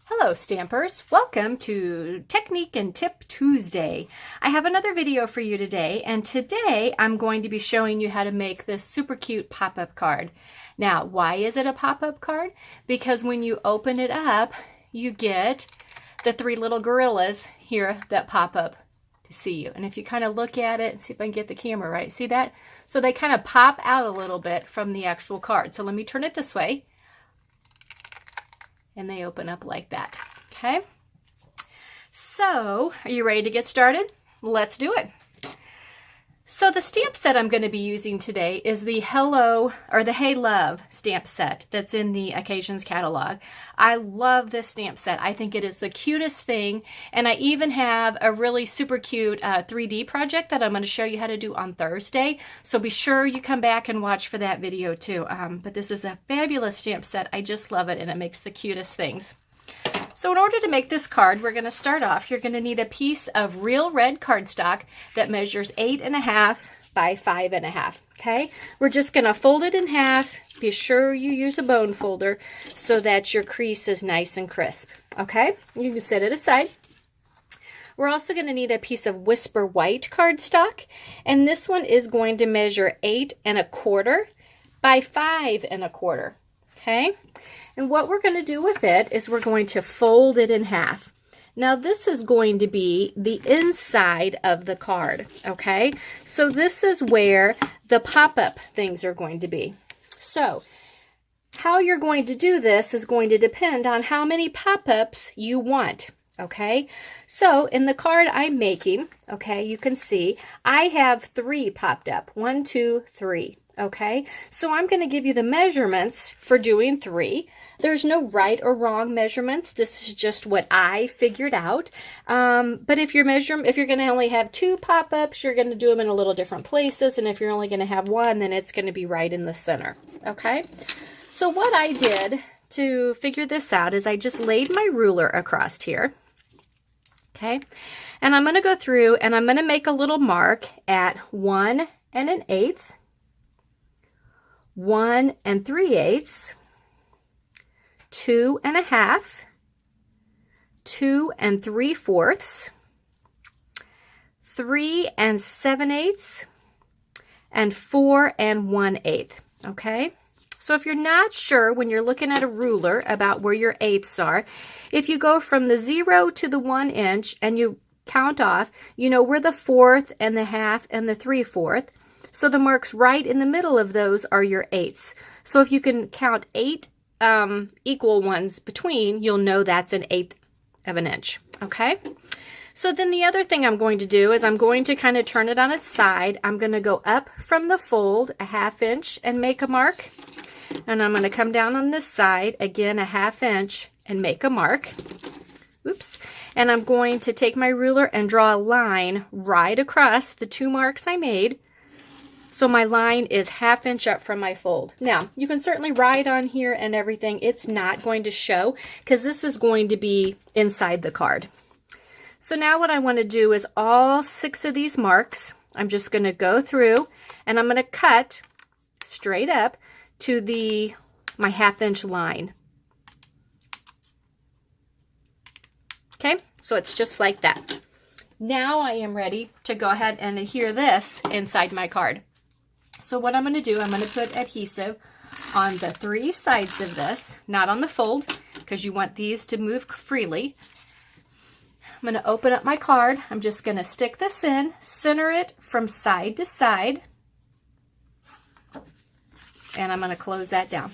Hello Stampers, welcome to Technique and Tip Tuesday. I have another video for you today, and today I'm going to be showing you how to make this super cute pop-up card. Now, why is it a pop-up card? Because when you open it up, you get the three little gorillas here that pop up to see you. And if you kind of look at it, see if I can get the camera right, see that? So they kind of pop out a little bit from the actual card. So let me turn it this way. And they open up like that, okay? So, are you ready to get started? Let's do it. So the stamp set I'm going to be using today is the Hello, or the Hey Love stamp set that's in the Occasions catalog. I love this stamp set. I think it is the cutest thing, and I even have a really super cute 3D project that I'm going to show you how to do on Thursday, so be sure you come back and watch for that video too. But this is a fabulous stamp set. I just love it, and it makes the cutest things. So in order to make this card, we're going to start off. You're going to need a piece of real red cardstock that measures 8.5 by 5.5. Okay, we're just going to fold it in half. Be sure you use a bone folder so that your crease is nice and crisp. Okay, you can set it aside. We're also going to need a piece of Whisper white cardstock, and this one is going to measure 8.25 by 5.25. Okay, and what we're going to do with it is we're going to fold it in half. Now this is going to be the inside of the card, okay? So this is where the pop-up things are going to be. So how you're going to do this is going to depend on how many pop-ups you want, okay? So in the card I'm making, okay, you can see I have 3 popped up. 1, 2, 3. Okay, so I'm going to give you the measurements for doing 3. There's no right or wrong measurements. This is just what I figured out. But if you're going to only have 2 pop-ups, you're going to do them in a little different places. And if you're only going to have 1, then it's going to be right in the center. Okay, so what I did to figure this out is I just laid my ruler across here. Okay, and I'm going to go through and I'm going to make a little mark at 1 1/8. 1 3/8, 2 1/2, 2 3/4, 3 7/8, and 4 1/8. Okay, so if you're not sure when you're looking at a ruler about where your eighths are, if you go from the 0 to the 1 inch and you count off, you know where the 1/4 and the 1/2 and the 3/4. So the marks right in the middle of those are your eighths. So if you can count 8 equal ones between, you'll know that's 1/8 of an inch. Okay? So then the other thing I'm going to do is I'm going to kind of turn it on its side. I'm going to go up from the fold 1/2 inch and make a mark. And I'm going to come down on this side, again 1/2 inch, and make a mark. Oops. And I'm going to take my ruler and draw a line right across the 2 marks I made. So my line is 1/2 inch up from my fold. Now, you can certainly write on here and everything. It's not going to show because this is going to be inside the card. So now what I want to do is all 6 of these marks, I'm just going to go through and I'm going to cut straight up to my 1/2 inch line. Okay, so it's just like that. Now I am ready to go ahead and adhere this inside my card. So what I'm going to do, I'm going to put adhesive on the 3 sides of this, not on the fold, because you want these to move freely. I'm going to open up my card. I'm just going to stick this in, center it from side to side, and I'm going to close that down.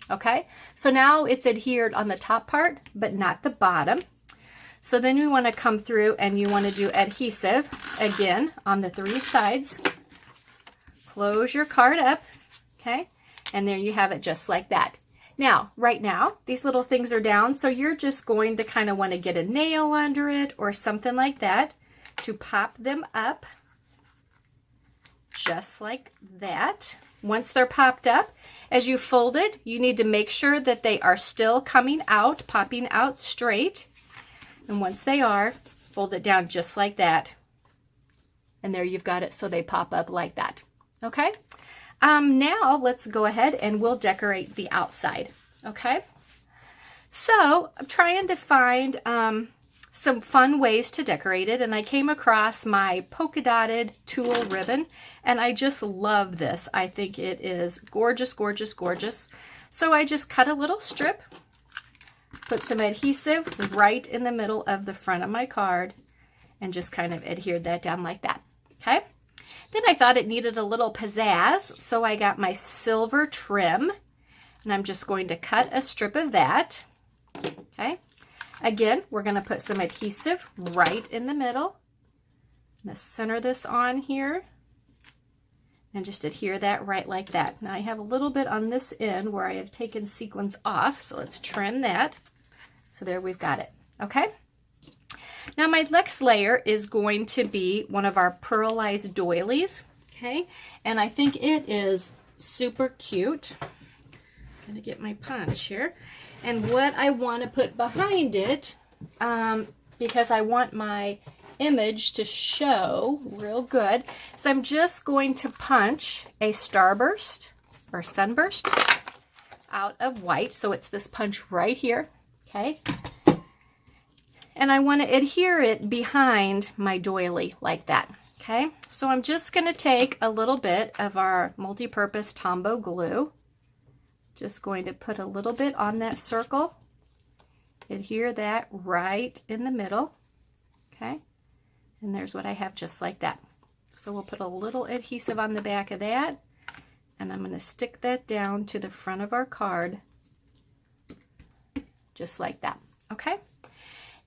Okay, so now it's adhered on the top part, but not the bottom. So then you want to come through and you want to do adhesive again on the 3 sides. Close your card up, okay? And there you have it just like that. Now, right now, these little things are down, so you're just going to kind of want to get a nail under it or something like that to pop them up just like that. Once they're popped up, as you fold it, you need to make sure that they are still coming out, popping out straight. And once they are, fold it down just like that. And there you've got it, so they pop up like that. Okay, now let's go ahead and we'll decorate the outside. Okay, So I'm trying to find some fun ways to decorate it, and I came across my polka dotted tulle ribbon, and I just love this. I think it is gorgeous, gorgeous, gorgeous. So I just cut a little strip, put some adhesive right in the middle of the front of my card, and just kind of adhered that down like that. Okay. Then I thought it needed a little pizzazz, so I got my silver trim, and I'm just going to cut a strip of that. Okay. Again, we're going to put some adhesive right in the middle. I'm going to center this on here and just adhere that right like that. Now I have a little bit on this end where I have taken sequins off, so let's trim that. So there we've got it. Okay. Now my next layer is going to be one of our pearlized doilies. Okay. And I think it is super cute. I'm going to get my punch here. And what I want to put behind it, because I want my image to show real good, so I'm just going to punch a starburst or sunburst out of white. So it's this punch right here, okay? And I want to adhere it behind my doily like that, okay? So I'm just going to take a little bit of our multi-purpose Tombow glue. Just going to put a little bit on that circle, adhere that right in the middle, okay? And there's what I have just like that. So we'll put a little adhesive on the back of that, and I'm going to stick that down to the front of our card, just like that, okay?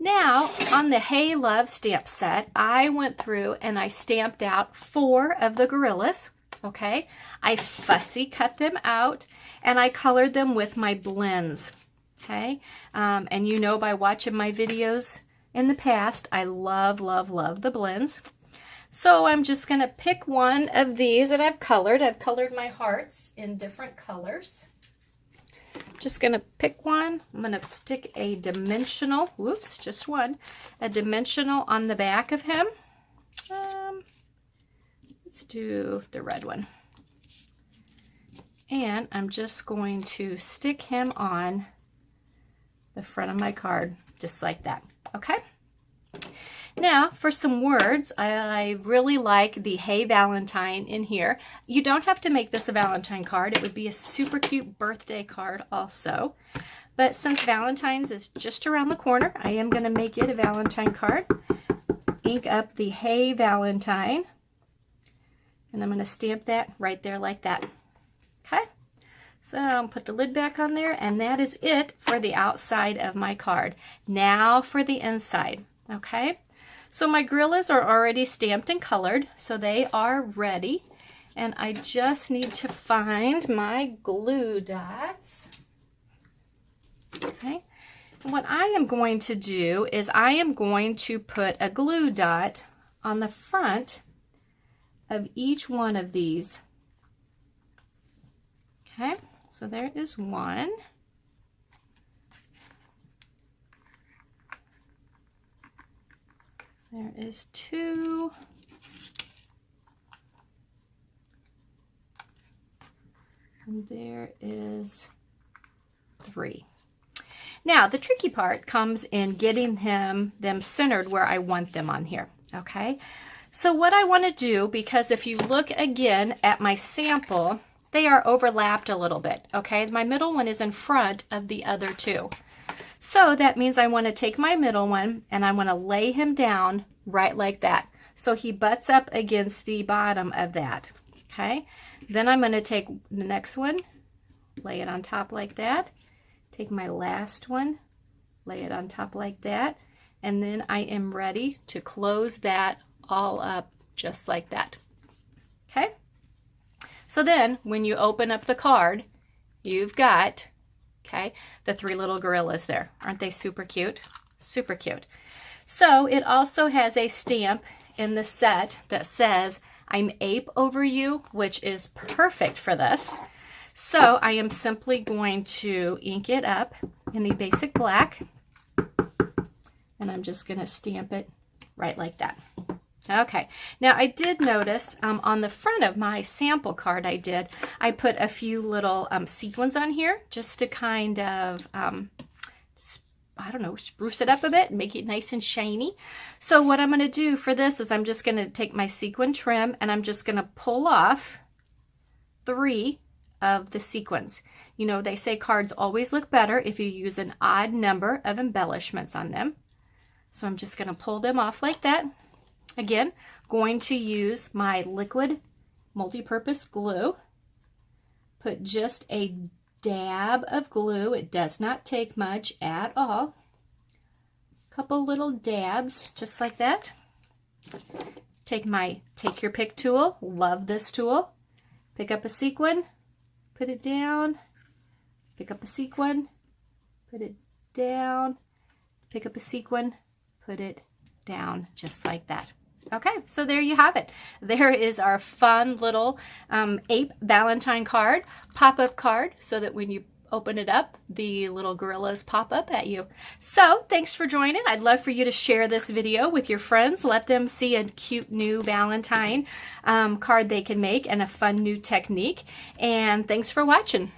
Now, on the Hey Love stamp set, I went through and I stamped out 4 of the gorillas, okay? I fussy cut them out, and I colored them with my blends, okay? And you know by watching my videos in the past, I love, love, love the blends. So I'm just going to pick one of these that I've colored. I've colored my hearts in different colors. Just going to pick one. I'm going to stick a dimensional, whoops, just one, a dimensional on the back of him. Let's do the red one. And I'm just going to stick him on the front of my card, just like that, okay? Now, for some words, I really like the Hey Valentine in here. You don't have to make this a Valentine card. It would be a super cute birthday card also. But since Valentine's is just around the corner, I am going to make it a Valentine card. Ink up the Hey Valentine. And I'm going to stamp that right there like that. Okay, so I'll put the lid back on there, and that is it for the outside of my card. Now for the inside, okay? So my gorillas are already stamped and colored, so they are ready. And I just need to find my glue dots. Okay, and what I am going to do is I am going to put a glue dot on the front of each one of these. Okay, so there is one. There is 2. And there is 3. Now, the tricky part comes in getting them centered where I want them on here, okay? So what I want to do, because if you look again at my sample, they are overlapped a little bit, okay? My middle one is in front of the other 2. So that means I want to take my middle one and I want to lay him down right like that. So he butts up against the bottom of that, okay? Then I'm going to take the next one, lay it on top like that. Take my last one, lay it on top like that. And then I am ready to close that all up just like that, okay? So then when you open up the card, you've got, okay, the 3 little gorillas there. Aren't they super cute? Super cute. So it also has a stamp in the set that says, I'm ape over you, which is perfect for this. So I am simply going to ink it up in the basic black, and I'm just going to stamp it right like that. Okay, now I did notice on the front of my sample card I put a few little sequins on here just to kind of I don't know, spruce it up a bit and make it nice and shiny. So what I'm going to do for this is I'm just going to take my sequin trim and I'm just going to pull off 3 of the sequins. You know, they say cards always look better if you use an odd number of embellishments on them. So I'm just going to pull them off like that. Again, going to use my liquid multi-purpose glue. Put just a dab of glue. It does not take much at all. Couple little dabs, just like that. Take your pick tool. Love this tool. Pick up a sequin, put it down. Pick up a sequin, put it down. Pick up a sequin, put it down, just like that. Okay, so there you have it. There is our fun little ape Valentine card, pop-up card, so that when you open it up, the little gorillas pop up at you. So thanks for joining. I'd love for you to share this video with your friends. Let them see a cute new Valentine card they can make and a fun new technique. And thanks for watching.